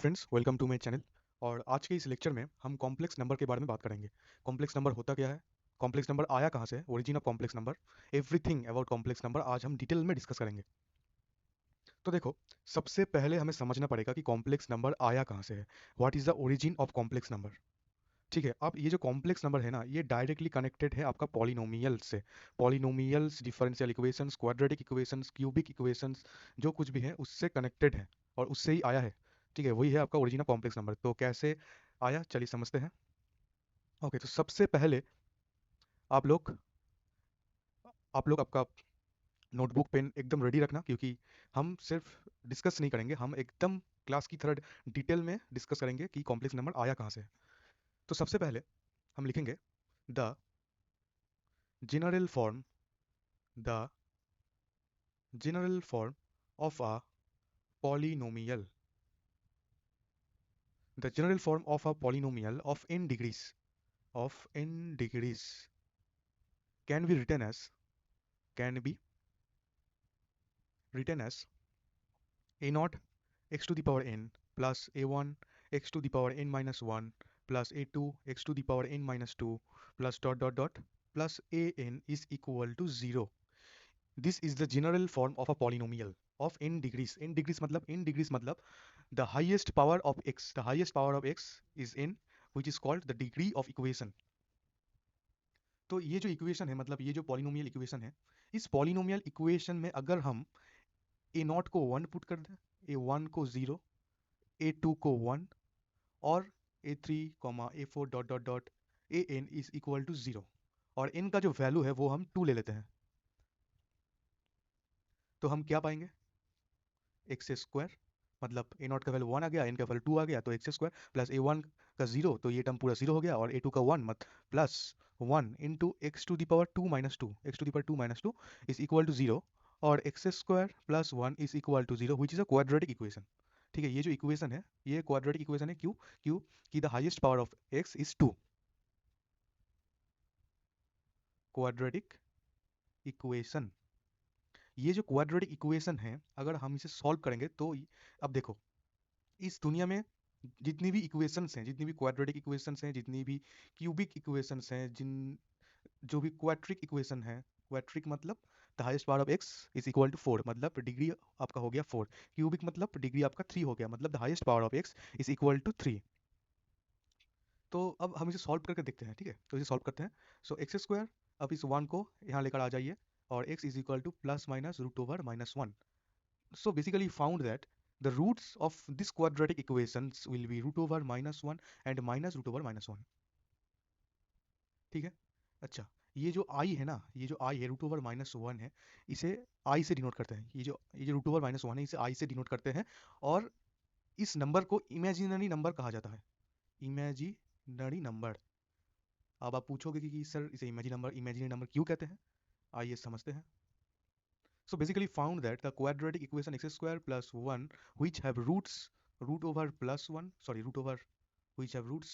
Friends, welcome to my channel. और आज के इस लेक्चर में हम कॉम्प्लेक्स नंबर के बारे में बात करेंगे। कॉम्प्लेक्स नंबर होता क्या है, कॉम्प्लेक्स नंबर आया कहाँ से है, origin of complex number, everything about complex number आज हम डिटेल में डिस्कस करेंगे। तो देखो, सबसे पहले हमें समझना पड़ेगा कि कॉम्प्लेक्स नंबर आया कहाँ से है। What is the origin of complex number. ठीक है, अब ये जो कॉम्प्लेक्स नंबर है ना, ये डायरेक्टली कनेक्टेड है आपका पॉलिनोमियल से। Polynomials, differential equations, quadratic equations, cubic equations, जो कुछ भी है उससे कनेक्टेड है और उससे ही आया है। ठीक है, वही है आपका ओरिजिन ऑफ कॉम्प्लेक्स नंबर। तो कैसे आया, चलिए समझते हैं। ओके, तो सबसे पहले आप लोग आपका नोटबुक पेन एकदम रेडी रखना, क्योंकि हम सिर्फ डिस्कस नहीं करेंगे, हम एकदम क्लास की थर्ड डिटेल में डिस्कस करेंगे कि कॉम्प्लेक्स नंबर आया कहाँ से है। तो सबसे पहले हम लिखेंगे the general form the general form of a polynomial, the general form of a polynomial of n degrees can be written as can be written as a naught x to the power n plus a1 x to the power n minus 1 plus a2 x to the power n minus 2 plus dot dot dot plus an is equal to 0. This is the general form of a polynomial of n degrees. n degrees matlab the highest power of x, the highest power of x is n, which is called the degree of equation. तो ये जो equation है, मतलब ये जो polynomial equation है, इस polynomial equation में अगर हम ए नॉट को 1 पुट कर दें, ए वन को 0, ए टू को 1 और a three a four dot dot dot a n is equal to 0, और n का जो वैल्यू है वो हम 2 ले लेते हैं, तो हम क्या पाएंगे, एक्स स्क्वायर, मतलब ए नॉट का वैल्यू 1 आ गया, एन का वैल्यू 2 आ गया, तो एक्स स्क्वायर प्लस ए वन का 0, तो ये टर्म पूरा 0 हो गया, और ए टू का 1 मत plus 1 into X to the power 2 minus 2, X to the power 2 minus 2 is equal to 0, और X square plus 1 is equal to 0, which is a quadratic equation. ठीक है, ये जो इक्वेशन है ये क्वाड्रेटिक इक्वेशन है। क्यों? क्यों कि the highest power of X is 2। Quadratic equation, ये जो क्वाड्रेटिक इक्वेशन है, अगर हम इसे सॉल्व करेंगे तो अब देखो, इस दुनिया में जितनी भी इक्वेशंस हैं, जितनी भी क्वाड्रेटिक इक्वेशंस हैं, जितनी भी क्यूबिक इक्वेशंस हैं, जिन जो भी क्वाट्रिक इक्वेशन है, क्वाट्रिक मतलब the highest power of X is equal to 4, मतलब डिग्री आपका हो गया 4। क्यूबिक मतलब डिग्री आपका 3 हो गया, मतलब the highest power of X is equal to 3। तो अब हम इसे सॉल्व करके देखते हैं। ठीक है, तो इसे सॉल्व करते हैं। सो एक्स स्क्वायर, अब इस 1 को यहाँ लेकर आ जाइए, और x is equal to plus minus root over minus 1। So basically found that the roots of this quadratic equations will be root over minus 1 and minus root over minus 1। ठीक है, अच्छा, ये जो i है ना, ये जो i है रूट ओवर माइनस 1 है, इसे i से डिनोट करते हैं। ये जो रूट ओवर माइनस 1 है, इसे i से डिनोट करते हैं, और इस नंबर को इमेजिनरी नंबर कहा जाता है, इमेजिनरी नंबर। अब आप पूछोगे कि सर इसे इमेजिनरी नंबर क्यों कहते हैं, आइए समझते हैं। So basically found that the quadratic equation x square plus 1 which have roots root over plus 1, sorry, root over which have roots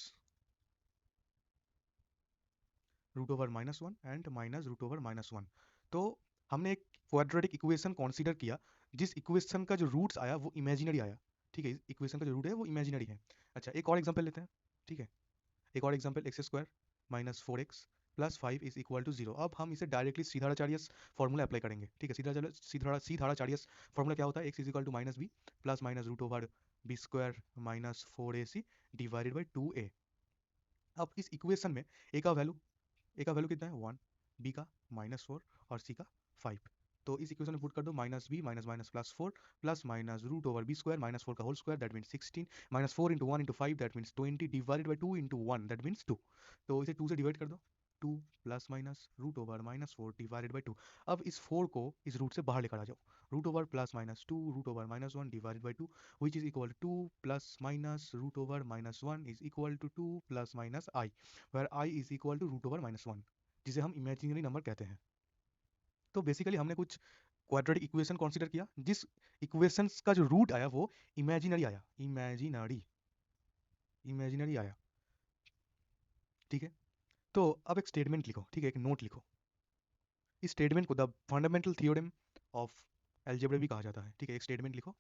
root over minus 1 and minus root over minus 1। तो हमने एक quadratic equation consider किया जिस equation का जो roots आया वो imaginary आया। ठीक है, इस इक्वेशन का जो रूट है वो इमेजिनरी है। अच्छा, एक और एग्जांपल लेते हैं। ठीक है, एक और example, X square minus 4x plus 5 is equal to 0। अब हम इसे डायरेक्टली सीधाचार्य फॉर्मूला अप्लाई करेंगे। ठीक है, सीधाचार्य फॉर्मूला क्या होता है, X is equal to minus B plus minus root over B square minus 4ac divided by 2a। अब इस इक्वेशन में ए का वैल्यू कितना है 1, बी का -4 और सी का 5। तो इस इक्वेशन में पुट कर दो minus B minus minus plus 4 plus minus root over B square minus 4 का whole square that means 16 minus 4 into 1 into 5 that means 20 divided by 2 into 1 that means 2। तो इसे 2 से डिवाइड कर दो, 2 plus minus root over minus 4 divided by 2। अब इस 4 को इस रूट से बाहर लेकर आ जाओ, root over plus minus 2 root over minus 1 divided by 2 which is equal to 2 plus minus root over minus 1 is equal to 2 plus minus I, where I is equal to root over minus 1, जिसे हम imaginary number कहते हैं। तो basically हमने कुछ quadratic equation consider किया जिस equations का जो रूट आया वो इमेजिनरी आया, इमेजिनरी आया। ठीक है, तो अब एक स्टेटमेंट लिखो। ठीक है, एक नोट लिखो। इस स्टेटमेंट को the fundamental theorem of algebra भी कहा जाता है। ठीक है, एक स्टेटमेंट लिखो।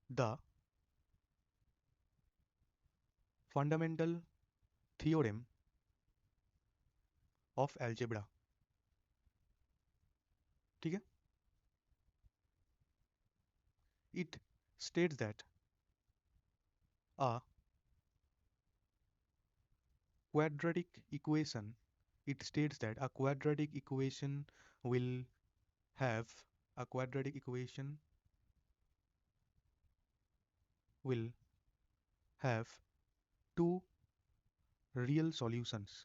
The fundamental theorem of algebra. ठीक है, it states that a quadratic equation it states that a quadratic equation will have a quadratic equation will have two real solutions.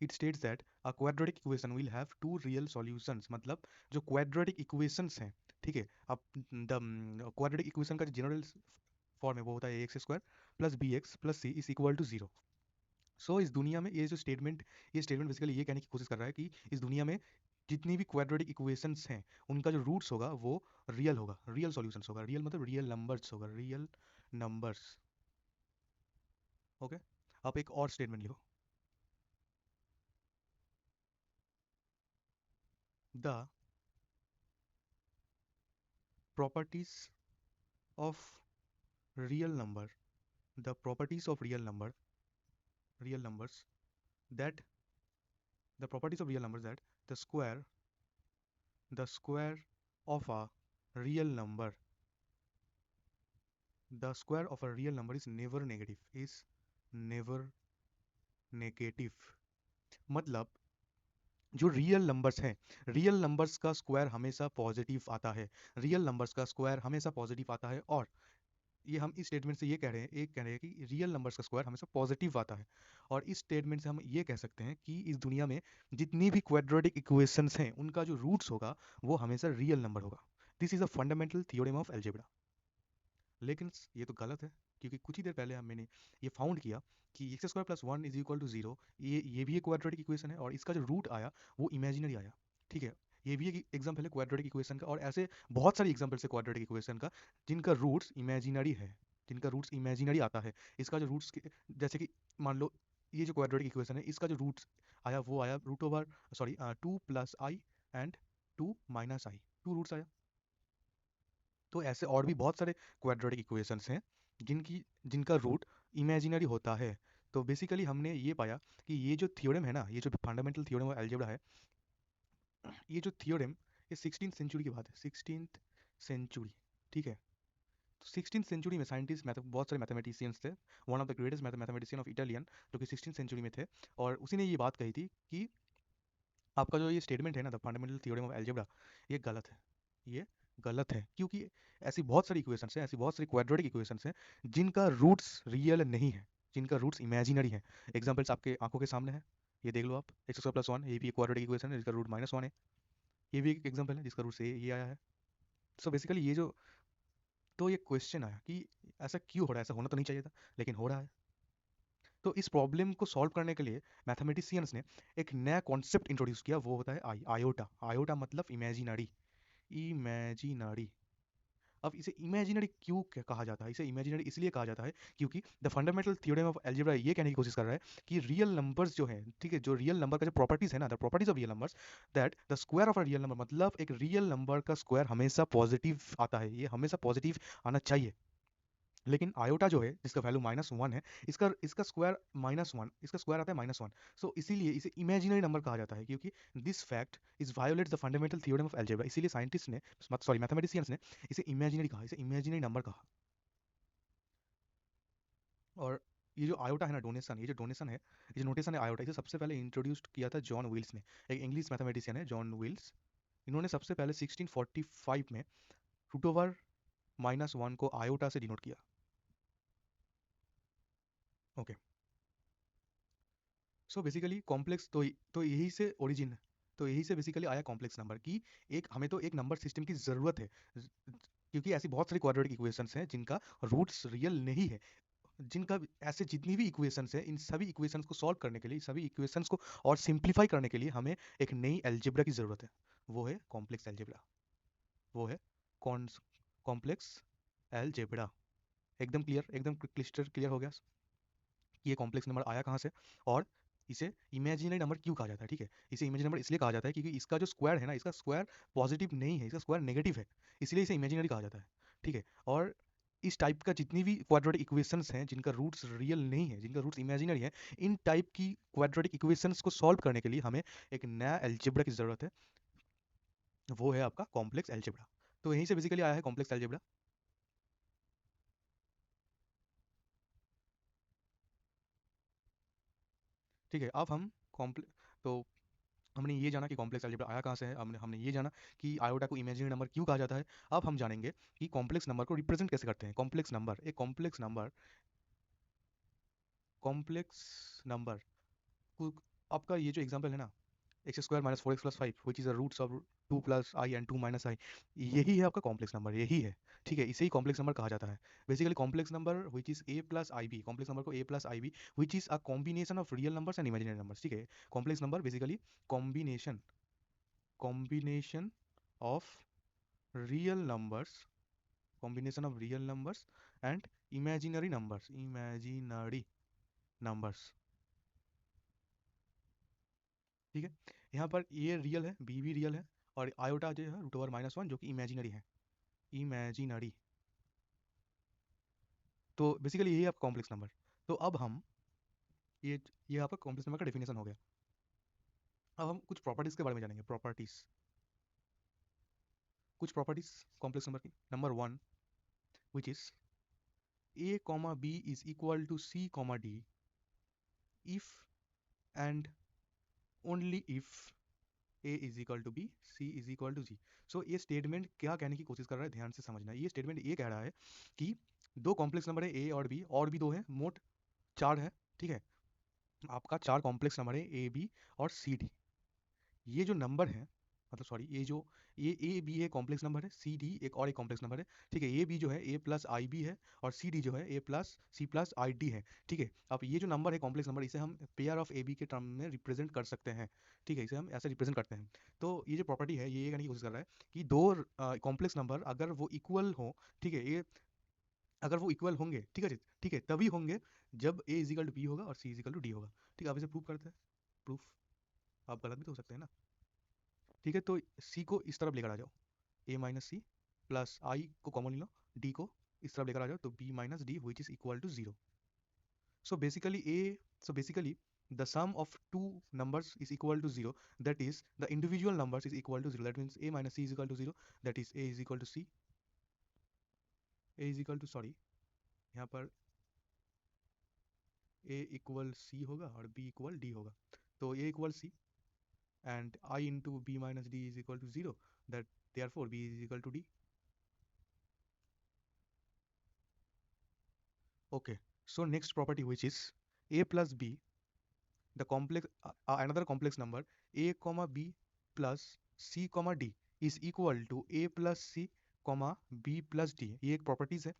It states that a quadratic equation will have two real solutions, मतलब जो quadratic equations हैं, ठीक है, अब the quadratic equation का जो general form है वो होता है a x square plus b x plus c is equal to zero. So इस दुनिया में ये स्टेटमेंट बेसिकली ये कहने की कोशिश कर रहा है कि इस दुनिया में जितनी भी क्वाड्रेटिक इक्वेशंस हैं उनका जो रूट्स होगा वो रियल होगा, रियल सॉल्यूशंस होगा। रियल मतलब रियल नंबर्स होगा, रियल नंबर्स। ओके, आप एक और स्टेटमेंट लिखो, the properties of real number, the properties of real numbers that the properties of real numbers that the square of a real number the square of a real number is never negative। मतलब जो real numbers हैं, real numbers का square हमेशा positive आता है, real numbers का square हमेशा positive आता है। और ये हम इस स्टेटमेंट से ये कह रहे हैं, एक कह रहे हैं कि रियल नंबर्स का स्क्वायर हमेशा पॉजिटिव आता है। और इस स्टेटमेंट से हम ये कह सकते हैं कि इस दुनिया में जितनी भी क्वाड्रेटिक इक्वेशंस हैं उनका जो रूट्स होगा वो हमेशा रियल नंबर होगा। This is a fundamental theorem of algebra. लेकिन ये तो गलत है, क्योंकि कुछ ही देर पहले मैंने ये फाउंड किया कि X square plus one is equal to zero, ये भी एक क्वाड्रेटिक इक्वेशन है और इसका जो रूट आया वो इमेजिनरी आया। ठीक है, ये भी एक एग्जाम्पल है क्वाड्रेटिक इक्वेशन का, और ऐसे बहुत सारे एग्जाम्पल्स है क्वाड्रेटिक इक्वेशन का जिनका रूट्स इमेजिनरी है, जिनका रूट्स इमेजिनरी आता है। इसका जो रूट्स, जैसे कि मान लो ये जो क्वाड्रेटिक इक्वेशन है इसका जो रूट्स आया वो आया root over sorry two plus I and two minus I, two roots आया। तो ऐसे और भी बहुत सारे क्वाड्रेटिक इक्वेशंस हैं जिनका रूट इमेजिनरी होता है। तो बेसिकली हमने ये पाया कि ये जो थ्योरम है ना, ये जो फंडामेंटल थ्योरम ऑफ अलजेब्रा है, ये जो थ्योरम ये 16th सेंचुरी की बात है, 16th सेंचुरी। ठीक है, तो 16th सेंचुरी में साइंटिस्ट बहुत सारे मैथमेटिशियंस थे। One of the greatest mathematician of Italian जो कि 16th सेंचुरी में थे, और उसी ने ये बात कही थी कि आपका जो ये स्टेटमेंट है ना the fundamental theorem of algebra, ये गलत है, ये गलत है। क्योंकि ऐसी बहुत सारी इक्वेशंस हैं, ऐसी बहुत सारी क्वाड्रेटिक इक्वेशंस हैं जिनका रूट्स रियल नहीं है, जिनका रूट्स इमेजिनरी है। एग्जांपल्स आपके आंखों के सामने है, ये देख लो आप, एक्स स्क्वायर प्लस वन, ये भी एक क्वाड्रेटिक इक्वेशन है जिसका रूट माइनस वन है। ये भी एक एग्जांपल है जिसका रूट से ये आया है। सो बेसिकली ये जो, तो ये क्वेश्चन आया कि ऐसा क्यों हो रहा है, ऐसा होना तो नहीं चाहिए था लेकिन हो रहा है। तो इस प्रॉब्लम को सॉल्व करने के लिए मैथमेटिशियंस ने एक नया कॉन्सेप्ट इंट्रोड्यूस किया, वो होता है आयोटा। आयोटा मतलब इमेजिनरी, इमेजिनरी। अब इसे इमेजिनरी क्यों कहा जाता है? इसे इमेजिनरी इसलिए कहा जाता है क्योंकि the fundamental theorem of algebra ये कहने की कोशिश कर रहा है कि रियल नंबर्स जो है, ठीक है, जो रियल नंबर का जो प्रॉपर्टीज है ना, the properties of real numbers, that the square of a real number, मतलब एक रियल नंबर का स्क्वायर हमेशा पॉजिटिव आता है, ये हमेशा पॉजिटिव आना चाहिए। लेकिन आयोटा जो है जिसका वैल्यू माइनस वन है, इसका इसका स्क्वायर माइनस वन, इसका स्क्वायर आता है माइनस वन। सो इसीलिए इसे इमेजिनरी नंबर कहा जाता है, क्योंकि this fact is violates the fundamental theorem of algebra. इसीलिए साइंटिस्ट ने, सॉरी मैथमेटिशियंस ने इसे इमेजिनरी कहा, इसे इमेजिनरी नंबर कहा। और ये जो आयोटा है ना, डोनेशन, ये जो डोनेशन है, ये जो नोटेशन है आयोटा, इसे सबसे पहले इंट्रोड्यूस किया था जॉन विल्स ने। एक इंग्लिश मैथमेटिशियन है जॉन विल्स, इन्होंने सबसे पहले 1645 में रूट ओवर माइनस वन को आयोटा से डिनोट किया। ओके, सो बेसिकली कॉम्प्लेक्स, तो यही से ओरिजिन, तो यही से बेसिकली आया कॉम्प्लेक्स नंबर की। एक हमें तो एक नंबर सिस्टम की ज़रूरत है, क्योंकि ऐसी बहुत सारी क्वाड्रेटिक इक्वेशंस हैं जिनका रूट्स रियल नहीं है, जिनका ऐसे जितनी भी इक्वेशंस है, इन सभी इक्वेशंस को सॉल्व करने के लिए, सभी इक्वेशंस को और सिंप्लीफाई करने के लिए हमें एक नई एल्जेब्रा की ज़रूरत है, वो है कॉम्प्लेक्स एल्जेब्रा, वो है कॉम्प्लेक्स एल्जेब्रा। एकदम क्लियर, एकदम क्लिस्टर क्लियर हो गया कि ये कॉम्प्लेक्स नंबर आया कहाँ से, और इसे इमेजिनरी नंबर क्यों कहा जाता है, ठीक है। इसे इमेजिनरी नंबर इसलिए कहा जाता है क्योंकि इसका जो स्क्वायर है ना, इसका स्क्वायर पॉजिटिव नहीं है, इसका स्क्वायर नेगेटिव है, इसलिए इसे इमेजिनरी कहा जाता है, ठीक है। और इस टाइप का जितनी भी क्वाड्रेटिक इक्वेशंस हैं जिनका रूट्स रियल नहीं है, जिनका रूट्स इमेजिनरी है, इन टाइप की क्वाड्रेटिक इक्वेशंस को सॉल्व करने के लिए हमें एक नया एल्जेब्रा की ज़रूरत है, वो है आपका कॉम्प्लेक्स एल्जेब्रा। तो यहीं से बेसिकली आया है कॉम्प्लेक्स एल्जेब्रा, ठीक है। अब हम कॉम्प्ले तो हमने ये जाना कि कॉम्प्लेक्स अलजेब्रा आया कहाँ से है, हमने ये जाना कि आयोटा को इमेजिनरी नंबर क्यों कहा जाता है। अब हम जानेंगे कि कॉम्प्लेक्स नंबर को रिप्रेजेंट कैसे करते हैं। कॉम्प्लेक्स नंबर आपका ये जो एग्जांपल है ना, x square minus four x plus five which is the roots of two plus I and two minus i, यही है आपका कॉम्प्लेक्स नंबर, यही है, ठीक है। इसे ही कॉम्प्लेक्स नंबर कहा जाता है। Basically complex number which is a plus I b, complex number को a plus I b which is a combination of real numbers and imaginary numbers, ठीक है। Complex number basically combination combination of real numbers combination of real numbers and imaginary numbers, ठीक है। यहाँ पर ये real है, B भी real है, और आयोटा जो है रूट ओवर माइनस वन जो कि इमेजिनरी है, इमेजिनरी। तो बेसिकली यही आपका कॉम्प्लेक्स नंबर। तो अब हम ये आपका कॉम्प्लेक्स नंबर का डेफिनेशन हो गया। अब हम कुछ प्रॉपर्टीज के बारे में जानेंगे, कुछ प्रॉपर्टीज कॉम्प्लेक्स नंबर की। Number one which is a comma b is equal to c comma d if and only if a is equal to b, c is equal to g. So ये statement क्या कहने की कोशिश कर रहा है, ध्यान से समझना। ये स्टेटमेंट ये कह रहा है कि दो कॉम्प्लेक्स नंबर है ए और भी दो है, मोट चार है, ठीक है। आपका चार कॉम्प्लेक्स नंबर है ए बी और सी डी। ये जो नंबर है, मतलब सॉरी, ये ए बी है कॉम्प्लेक्स नंबर है, सी डी एक कॉम्प्लेक्स नंबर है, ठीक है। ए बी जो है ए प्लस आई बी है, और सी डी जो है a plus C plus I d है, ठीक है। अब ये जो नंबर है कॉम्प्लेक्स नंबर, इसे हम पेयर ऑफ ए बी के टर्म में रिप्रेजेंट कर सकते हैं, ठीक है। इसे हम ऐसे रिप्रेजेंट करते हैं। तो ये जो प्रॉपर्टी है ये कहने की कोशिश कर रहा है कि दो कॉम्प्लेक्स नंबर अगर वो इक्वल हो, ठीक है, ये अगर वो इक्वल होंगे, ठीक है जी, ठीक है, तभी होंगे जब ए इजिकल टू बी होगा और सी इजिकल टू डी होगा, ठीक है। अब इसे प्रूव करते हैं। प्रूफ आप गलत भी तो हो सकते हैं ना, ठीक है। तो सी को इस तरफ लेकर आ जाओ, ए माइनस सी प्लस आई को कॉमन ले लो, डी को इस तरफ लेकर आ जाओ, तो B minus D which is equal to zero. So basically the sum of two numbers is equal to zero, that is the individual numbers is equal to zero, that means a minus c is equal to zero, that is a is equal to c, a is equal to sorry, यहाँ पर a equal c होगा और b equal d होगा, तो a equal c and I into b minus d is equal to zero, that therefore b is equal to d. Okay, so next property which is a plus b, the complex another complex number a comma b plus c comma d is equal to a plus c comma b plus d, ये एक properties है,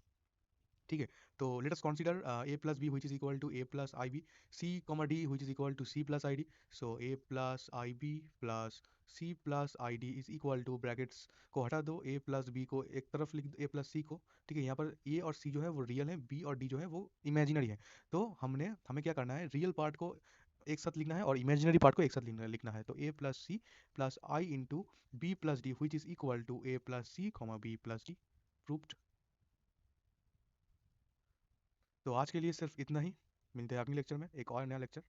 ठीक है। तो let us consider a plus B which is equal to a plus I B, C comma D which is equal to C plus I D. So a plus I B plus C plus I D is equal to, brackets को हटा दो, a plus B को एक तरफ लिख दो, a plus सी को, ठीक है। यहाँ पर a और c जो है वो रियल है, b और d जो है वो इमेजिनरी है। तो हमें क्या करना है, रियल पार्ट को एक साथ लिखना है और इमेजिनरी पार्ट को एक साथ लिखना है। तो a plus C plus I into B plus D which is equal to a plus C comma B plus D. Proved. तो आज के लिए सिर्फ इतना ही, मिलते हैं अगले लेक्चर में एक और नया लेक्चर।